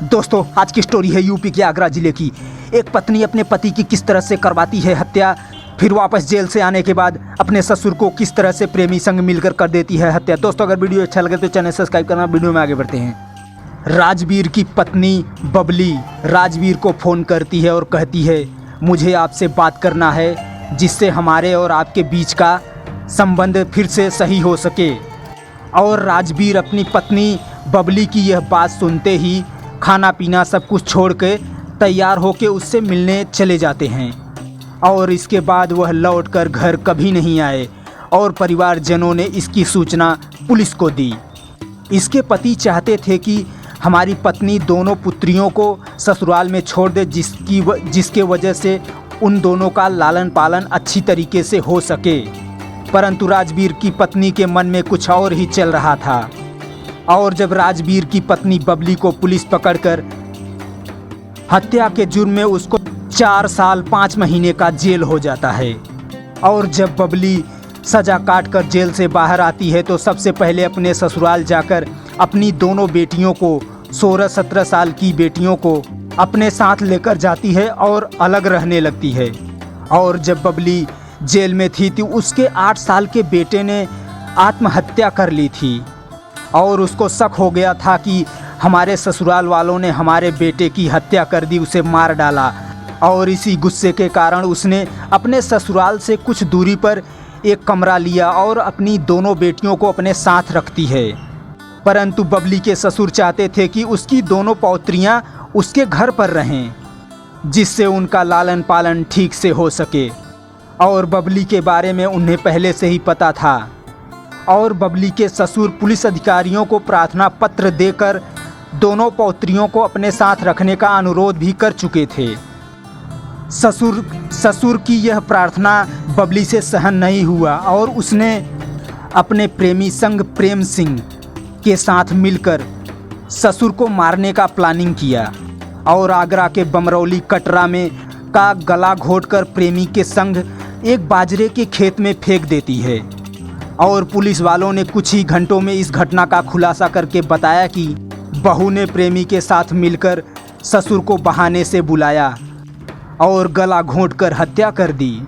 दोस्तों आज की स्टोरी है यूपी के आगरा जिले की। एक पत्नी अपने पति की किस तरह से करवाती है हत्या, फिर वापस जेल से आने के बाद अपने ससुर को किस तरह से प्रेमी संग मिलकर कर देती है हत्या। दोस्तों अगर वीडियो अच्छा लगे तो चैनल सब्सक्राइब करना। वीडियो में आगे बढ़ते हैं। राजवीर की पत्नी बबली राजवीर को फ़ोन करती है और कहती है मुझे आपसे बात करना है जिससे हमारे और आपके बीच का संबंध फिर से सही हो सके। और राजवीर अपनी पत्नी बबली की यह बात सुनते ही खाना पीना सब कुछ छोड़ के तैयार होकर उससे मिलने चले जाते हैं। और इसके बाद वह लौटकर घर कभी नहीं आए और परिवारजनों ने इसकी सूचना पुलिस को दी। इसके पति चाहते थे कि हमारी पत्नी दोनों पुत्रियों को ससुराल में छोड़ दे जिसके वजह से उन दोनों का लालन पालन अच्छी तरीके से हो सके। परंतु राजवीर की पत्नी के मन में कुछ और ही चल रहा था। और जब राजवीर की पत्नी बबली को पुलिस पकड़कर हत्या के जुर्म में उसको 4 साल 5 महीने का जेल हो जाता है। और जब बबली सजा काट कर जेल से बाहर आती है तो सबसे पहले अपने ससुराल जाकर अपनी दोनों बेटियों को 16-17 साल की बेटियों को अपने साथ लेकर जाती है और अलग रहने लगती है। और जब बबली जेल में थी तो उसके 8 साल के बेटे ने आत्महत्या कर ली थी। और उसको शक हो गया था कि हमारे ससुराल वालों ने हमारे बेटे की हत्या कर दी, उसे मार डाला। और इसी गुस्से के कारण उसने अपने ससुराल से कुछ दूरी पर एक कमरा लिया और अपनी दोनों बेटियों को अपने साथ रखती है। परंतु बबली के ससुर चाहते थे कि उसकी दोनों पौत्रियां उसके घर पर रहें जिससे उनका लालन पालन ठीक से हो सके। और बबली के बारे में उन्हें पहले से ही पता था। और बबली के ससुर पुलिस अधिकारियों को प्रार्थना पत्र देकर दोनों पौत्रियों को अपने साथ रखने का अनुरोध भी कर चुके थे। ससुर की यह प्रार्थना बबली से सहन नहीं हुआ और उसने अपने प्रेमी संग प्रेम सिंह के साथ मिलकर ससुर को मारने का प्लानिंग किया। और आगरा के बमरौली कटरा में का गला घोटकर प्रेमी के संग एक बाजरे के खेत में फेंक देती है। और पुलिस वालों ने कुछ ही घंटों में इस घटना का खुलासा करके बताया कि बहू ने प्रेमी के साथ मिलकर ससुर को बहाने से बुलाया और गला घोंटकर हत्या कर दी।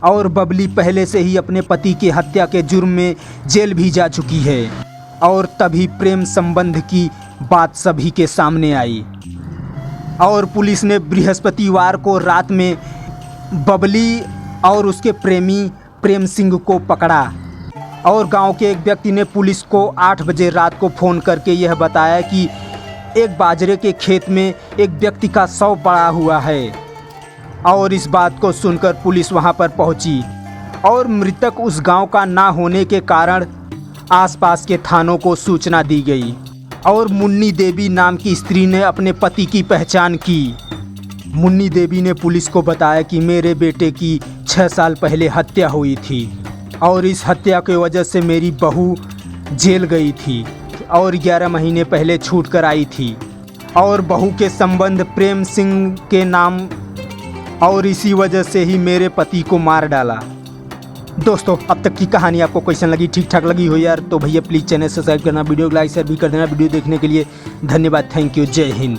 और बबली पहले से ही अपने पति की हत्या के जुर्म में जेल भी जा चुकी है। और तभी प्रेम संबंध की बात सभी के सामने आई। और पुलिस ने बृहस्पतिवार को रात में बबली और उसके प्रेमी प्रेम सिंह को पकड़ा। और गांव के एक व्यक्ति ने पुलिस को 8 बजे रात को फ़ोन करके यह बताया कि एक बाजरे के खेत में एक व्यक्ति का शव पड़ा हुआ है। और इस बात को सुनकर पुलिस वहां पर पहुंची। और मृतक उस गांव का ना होने के कारण आसपास के थानों को सूचना दी गई। और मुन्नी देवी नाम की स्त्री ने अपने पति की पहचान की। मुन्नी देवी ने पुलिस को बताया कि मेरे बेटे की 6 साल पहले हत्या हुई थी और इस हत्या की वजह से मेरी बहू जेल गई थी और 11 महीने पहले छूट कर आई थी। और बहू के संबंध प्रेम सिंह के नाम और इसी वजह से ही मेरे पति को मार डाला। दोस्तों अब तक की कहानी आपको कैसन लगी, ठीक ठाक लगी हो यार तो भैया प्लीज़ चैनल सब्सक्राइब करना, वीडियो को लाइक शेयर भी कर देना। वीडियो देखने के लिए धन्यवाद। Thank you. जय हिंद।